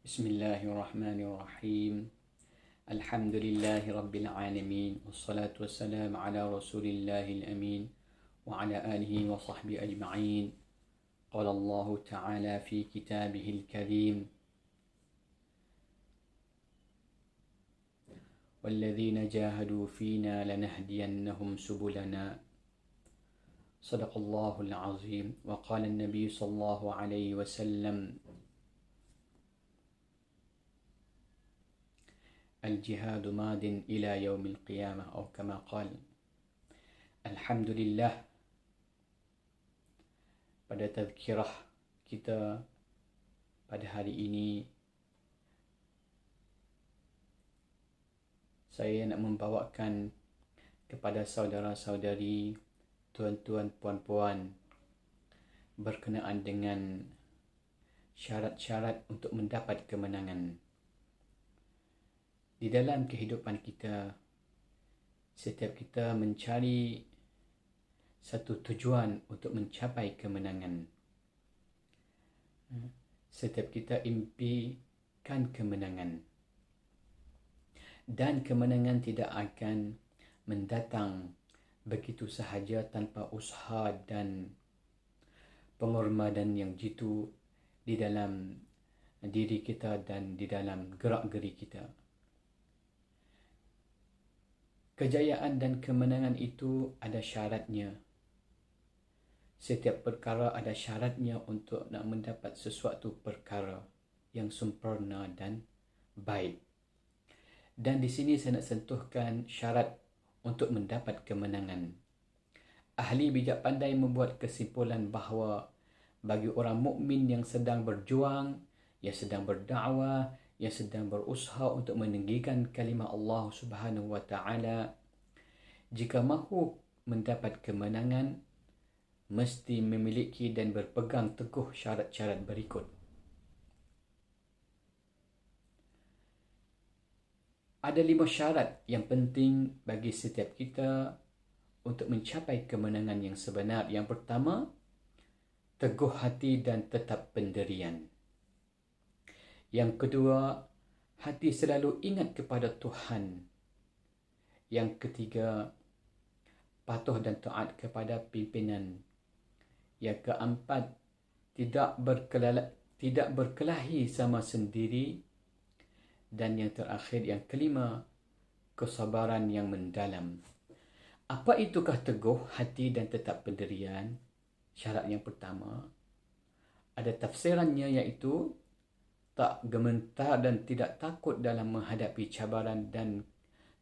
Bismillahirrahmanirrahim. Alhamdulillahi rabbil alamin. Wassalatu wassalamu ala rasulillahil amin wa ala alihi wa sahbihi ajma'in. Qala Allah ta'ala fi kitabihil karim. والذين جاهدوا فينا لنهدينهم سبلنا صدق الله العظيم. وقال النبي صلى الله عليه وسلم الجهاد ماد إلى يوم القيامة أو كما قال. Alhamdulillah, pada tazkirah kita pada hari ini saya nak membawakan kepada saudara-saudari, tuan-tuan, puan-puan berkenaan dengan syarat-syarat untuk mendapat kemenangan. Di dalam kehidupan kita, setiap kita mencari satu tujuan untuk mencapai kemenangan. Setiap kita impikan kemenangan. Dan kemenangan tidak akan mendatang begitu sahaja tanpa usaha dan pengorbanan yang jitu di dalam diri kita dan di dalam gerak-geri kita. Kejayaan dan kemenangan itu ada syaratnya. Setiap perkara ada syaratnya untuk nak mendapat sesuatu perkara yang sempurna dan baik. Dan di sini saya nak sentuhkan syarat untuk mendapat kemenangan. Ahli bijak pandai membuat kesimpulan bahawa bagi orang mukmin yang sedang berjuang, yang sedang berdakwah, yang sedang berusaha untuk meninggikan kalimah Allah Subhanahu wa taala, jika mahu mendapat kemenangan, mesti memiliki dan berpegang teguh syarat-syarat berikut. Ada 5 syarat yang penting bagi setiap kita untuk mencapai kemenangan yang sebenar. Yang pertama, teguh hati dan tetap pendirian. Yang kedua, hati selalu ingat kepada Tuhan. Yang ketiga, patuh dan taat kepada pimpinan. Yang keempat, tidak berkelahi sama sendiri. Dan yang terakhir, yang kelima, kesabaran yang mendalam. Apa itukah teguh hati dan tetap pendirian? Syarat yang pertama, ada tafsirannya, iaitu tak gementar dan tidak takut dalam menghadapi cabaran dan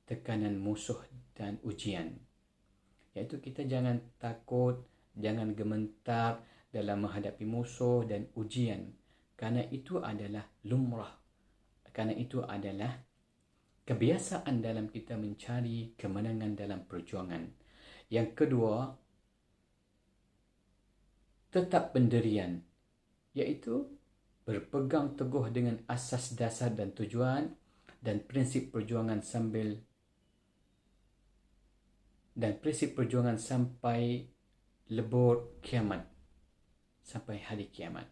tekanan musuh dan ujian. Iaitu kita jangan takut, jangan gementar dalam menghadapi musuh dan ujian. Kerana itu adalah lumrah. Kerana itu adalah kebiasaan dalam kita mencari kemenangan dalam perjuangan. Yang kedua, tetap pendirian. Iaitu berpegang teguh dengan asas dasar dan tujuan dan prinsip perjuangan sampai lebur kiamat, sampai hari kiamat.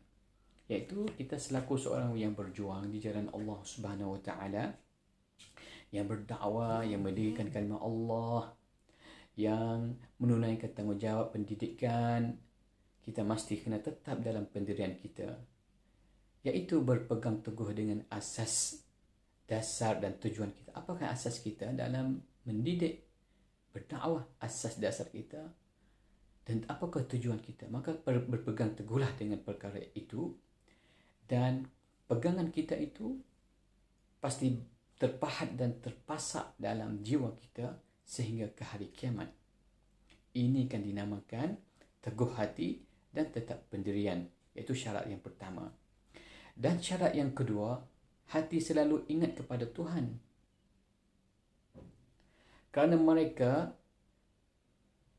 Iaitu kita selaku seorang yang berjuang di jalan Allah Subhanahu wa taala, yang berdakwah, yang mendirikan kalimah Allah, yang menunaikan tanggungjawab pendidikan, kita mesti kena tetap dalam pendirian kita, iaitu berpegang teguh dengan asas dasar dan tujuan kita. Apakah asas kita dalam mendidik, berdakwah? Asas dasar kita dan apakah tujuan kita? Maka berpegang teguhlah dengan perkara itu, dan pegangan kita itu pasti terpahat dan terpasak dalam jiwa kita sehingga ke hari kiamat. Ini kan dinamakan teguh hati dan tetap pendirian, iaitu syarat yang pertama. Dan syarat yang kedua, hati selalu ingat kepada Tuhan. Kerana mereka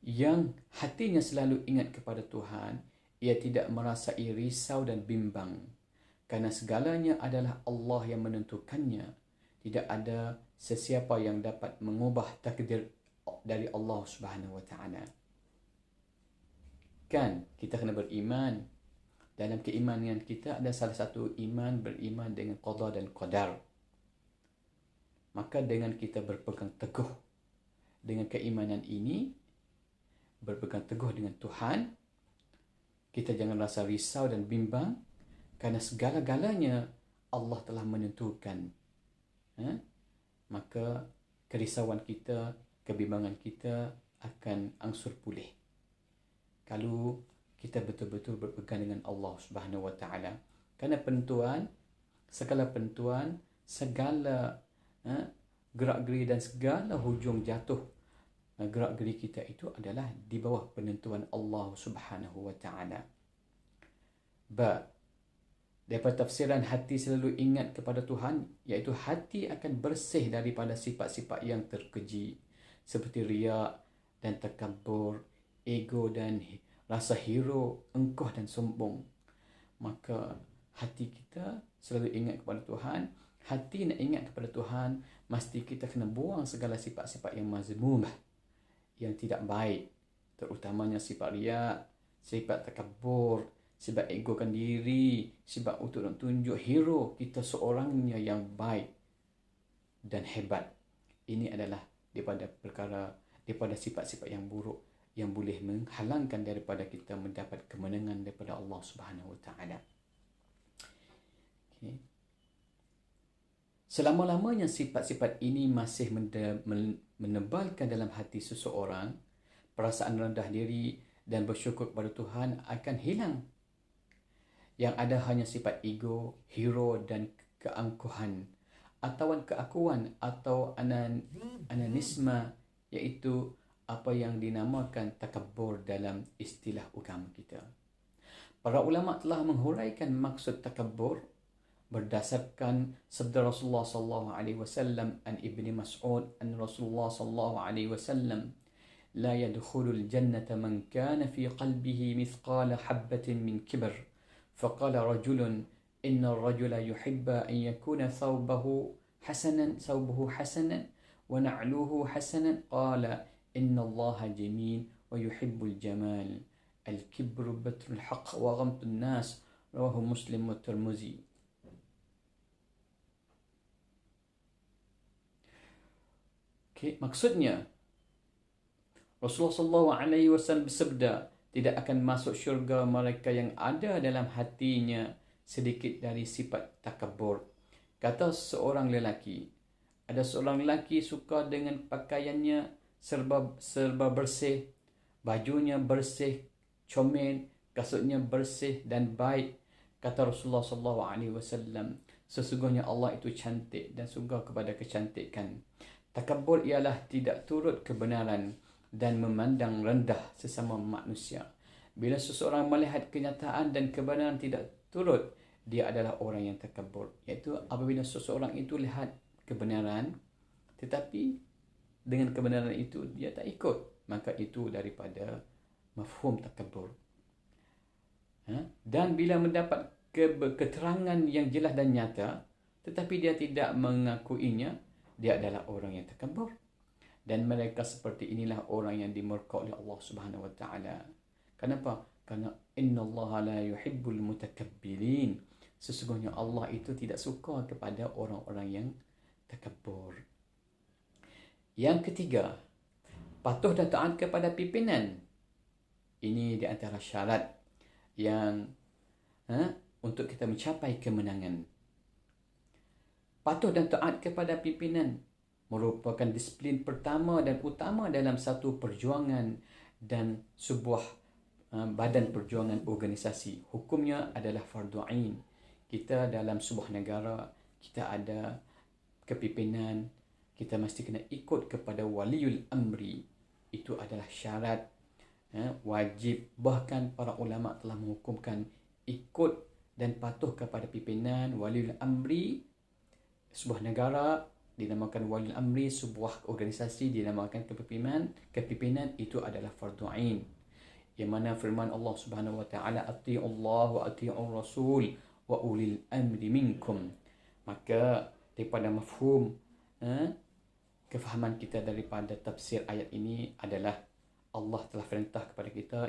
yang hatinya selalu ingat kepada Tuhan, ia tidak merasai risau dan bimbang. Kerana segalanya adalah Allah yang menentukannya. Tidak ada sesiapa yang dapat mengubah takdir dari Allah Subhanahu wa taala. Kan kita kena beriman dalam keimanan kita ada salah satu iman, beriman dengan qada dan qadar. Maka dengan kita berpegang teguh dengan keimanan ini, berpegang teguh dengan Tuhan, kita jangan rasa risau dan bimbang kerana segala-galanya Allah telah menentukan. Maka kerisauan kita, kebimbangan kita akan angsur pulih kalau kita betul-betul berpegang dengan Allah Subhanahu Wa Taala. Kerana penentuan, segala gerak-geri dan segala hujung jatuh gerak-geri kita itu adalah di bawah penentuan Allah Subhanahu Wa Taala. Daripada tafsiran hati selalu ingat kepada Tuhan, iaitu hati akan bersih daripada sifat-sifat yang terkeji seperti riak dan takabur, ego dan rasa hero, engkau dan sombong. Maka hati kita selalu ingat kepada Tuhan. Hati nak ingat kepada Tuhan, mesti kita kena buang segala sifat-sifat yang mazmumah, yang tidak baik, terutamanya sifat riak, sifat takabur, sifat egokan diri, sifat untuk nak tunjuk hero kita seorangnya yang baik dan hebat. Ini adalah daripada sifat-sifat yang buruk yang boleh menghalangkan daripada kita mendapat kemenangan daripada Allah Subhanahu Wa Taala. Okay. Selama-lamanya sifat-sifat ini masih menebalkan dalam hati seseorang, perasaan rendah diri dan bersyukur kepada Tuhan akan hilang. Yang ada hanya sifat ego, hero dan keangkuhan atau keakuan atau ananisme, iaitu apa yang dinamakan takabur dalam istilah agama kita. Para ulama telah menghuraikan maksud takabur berdasarkan sabda Rasulullah sallallahu alaihi wasallam an Ibni Mas'ud an Rasulullah sallallahu alaihi wasallam la yadkhulul jannata man kana fi qalbihi mithqala habatin min kibr. Faqala rajulun inna ar-rajula yuhibbu an yakuna thawbuhu hasanan wa na'luhu hasanan. Qala inna Allaha jamil wa yuhibbul jamal. Al-kibru batrul haqq wa ghamtun nas. Rawahu Muslim wa Tirmizi. Maksudnya Rasulullah sallallahu alaihi wasallam bersabda, tidak akan masuk syurga mereka yang ada dalam hatinya sedikit dari sifat takabur. Kata seorang lelaki, ada seorang lelaki suka dengan pakaiannya serba bersih, bajunya bersih, comel, kasutnya bersih dan baik. Kata Rasulullah sallallahu alaihi wasallam, sesungguhnya Allah itu cantik dan suka kepada kecantikan. Takabur ialah tidak turut kebenaran dan memandang rendah sesama manusia. Bila seseorang melihat kenyataan dan kebenaran tidak turut, dia adalah orang yang takabur. Iaitu apabila seseorang itu lihat kebenaran tetapi dengan kebenaran itu dia tak ikut, maka itu daripada mafhum takabur. Dan bila mendapat keterangan yang jelas dan nyata tetapi dia tidak mengakuinya, dia adalah orang yang takabur. Dan mereka seperti inilah orang yang dimurka oleh Allah Subhanahu Wa Taala. Kenapa? Karena inna Allah la yuhibbul mutakabbirin. Sesungguhnya Allah itu tidak suka kepada orang-orang yang takabur. Yang ketiga, patuh dan taat kepada pimpinan. Ini di antara syarat yang untuk kita mencapai kemenangan. Patuh dan taat kepada pimpinan merupakan disiplin pertama dan utama dalam satu perjuangan dan sebuah badan perjuangan organisasi. Hukumnya adalah fardu ain. Kita dalam sebuah negara, kita ada kepimpinan, kita mesti kena ikut kepada waliul amri. Itu adalah syarat wajib. Bahkan para ulama telah menghukumkan ikut dan patuh kepada pimpinan waliul amri. Sebuah negara dinamakan waliul amri, sebuah organisasi dinamakan kepimpinan itu adalah fardu ain. Yang mana firman Allah Subhanahu Wa Taala, ati'u Allah wa ati'u Rasul wa ulil amri minkum. Maka daripada mafhum kefahaman kita daripada tafsir ayat ini adalah Allah telah perintah kepada kita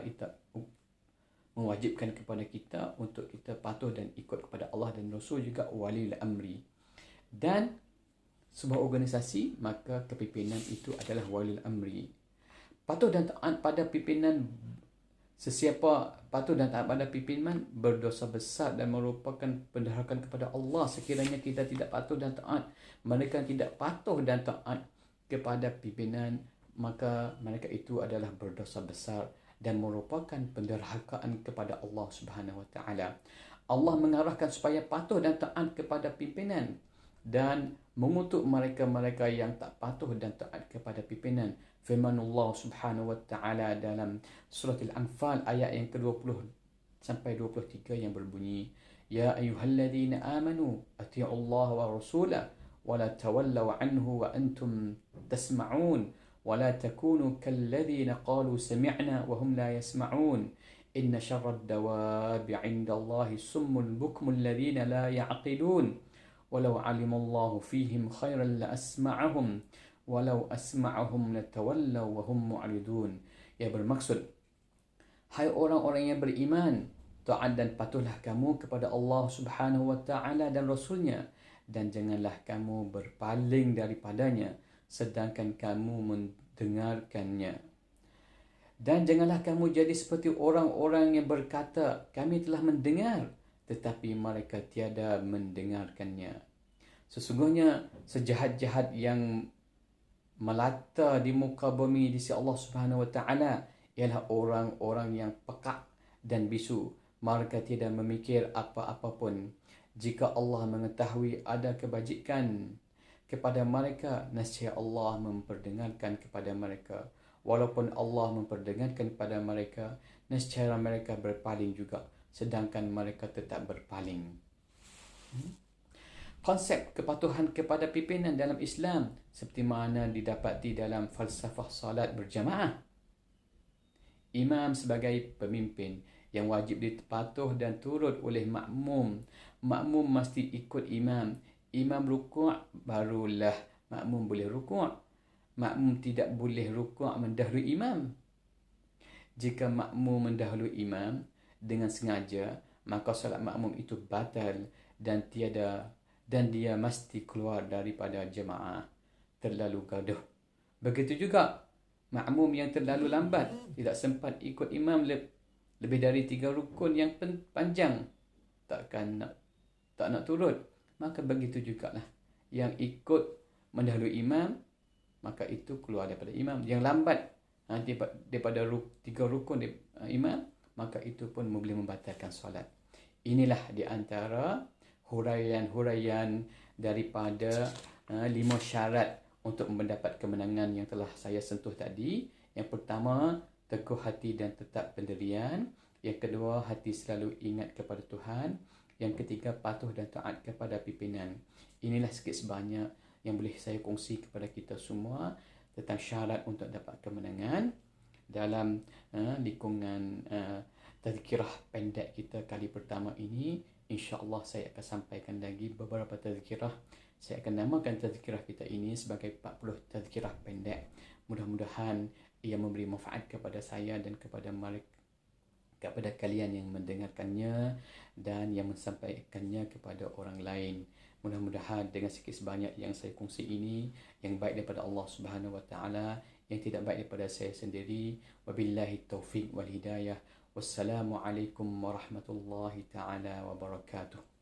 mewajibkan kepada kita untuk kita patuh dan ikut kepada Allah dan Rasul, juga waliul amri. Dan sebuah organisasi, maka kepimpinan itu adalah waliul amri. Patuh dan taat pada pimpinan, sesiapa patuh dan taat pada pimpinan berdosa besar dan merupakan pendaharakan kepada Allah. Sekiranya kita tidak patuh dan taat, mereka tidak patuh dan taat kepada pimpinan, maka mereka itu adalah berdosa besar dan merupakan penderhakaan kepada Allah Subhanahu Wa Taala. Allah mengarahkan supaya patuh dan taat kepada pimpinan dan mengutuk mereka-mereka yang tak patuh dan taat kepada pimpinan. Firman Allah Subhanahu Wa Taala dalam surah Al-Anfal ayat yang ke-20 sampai 23 yang berbunyi, Ya ayyuhalladzina amanu ati'u Allah wa rasulahu wa la tawallaw anhu wa antum tasma'un ولا تكونوا كالذين قالوا سمعنا وهم لا يسمعون إن شر الدواب عند الله الصم البكم الذين لا يعقلون ولو علم الله فيهم خيرا لأسمعهم ولو أسمعهم لتولوا وهم معرضون. Ya, bermaksud, hai orang-orang yang beriman, taat dan patuhlah kamu kepada Allah Subhanahu Wa Taala dan Rasulnya, dan janganlah kamu berpaling daripadanya sedangkan kamu mendengarkannya. Dan janganlah kamu jadi seperti orang-orang yang berkata, kami telah mendengar, tetapi mereka tiada mendengarkannya. Sesungguhnya sejahat-jahat yang melata di muka bumi di sisi Allah Subhanahu Wa Taala ialah orang-orang yang pekak dan bisu. Mereka tidak memikir apa-apa pun. Jika Allah mengetahui ada kebajikan kepada mereka, nescaya Allah memperdengarkan kepada mereka. Walaupun Allah memperdengarkan kepada mereka, nescaya mereka berpaling juga, sedangkan mereka tetap berpaling. Konsep kepatuhan kepada pimpinan dalam Islam seperti mana didapati dalam falsafah salat berjamaah. Imam sebagai pemimpin yang wajib dipatuh dan turut oleh makmum. Makmum mesti ikut imam. Imam rukuk, barulah makmum boleh rukuk. Makmum tidak boleh rukuk mendahului imam. Jika makmum mendahului imam dengan sengaja, maka solat makmum itu batal dan dia mesti keluar daripada jemaah. Terlalu gaduh. Begitu juga makmum yang terlalu lambat, tidak sempat ikut imam lebih dari 3 rukun yang panjang, tak nak turut. Maka begitu jugalah yang ikut mendahului imam, maka itu keluar daripada imam. Yang lambat daripada 3 rukun imam, maka itu pun boleh membatalkan solat. Inilah di antara huraian-huraian daripada 5 syarat untuk mendapat kemenangan yang telah saya sentuh tadi. Yang pertama, teguh hati dan tetap pendirian. Yang kedua, hati selalu ingat kepada Tuhan. Yang ketiga, patuh dan taat kepada pimpinan. Inilah sikit sebanyak yang boleh saya kongsi kepada kita semua tentang syarat untuk dapat kemenangan dalam lingkungan tazkirah pendek kita kali pertama ini. InsyaAllah saya akan sampaikan lagi beberapa tazkirah. Saya akan namakan tazkirah kita ini sebagai 40 tazkirah pendek. Mudah-mudahan ia memberi manfaat kepada saya dan kepada kalian yang mendengarkannya dan yang menyampaikannya kepada orang lain. Mudah-mudahan dengan sikit sebanyak yang saya kongsi ini, yang baik daripada Allah Subhanahu Wa Taala, yang tidak baik daripada saya sendiri. Wabillahi taufiq wal hidayah. Wassalamualaikum warahmatullahi taala wabarakatuh.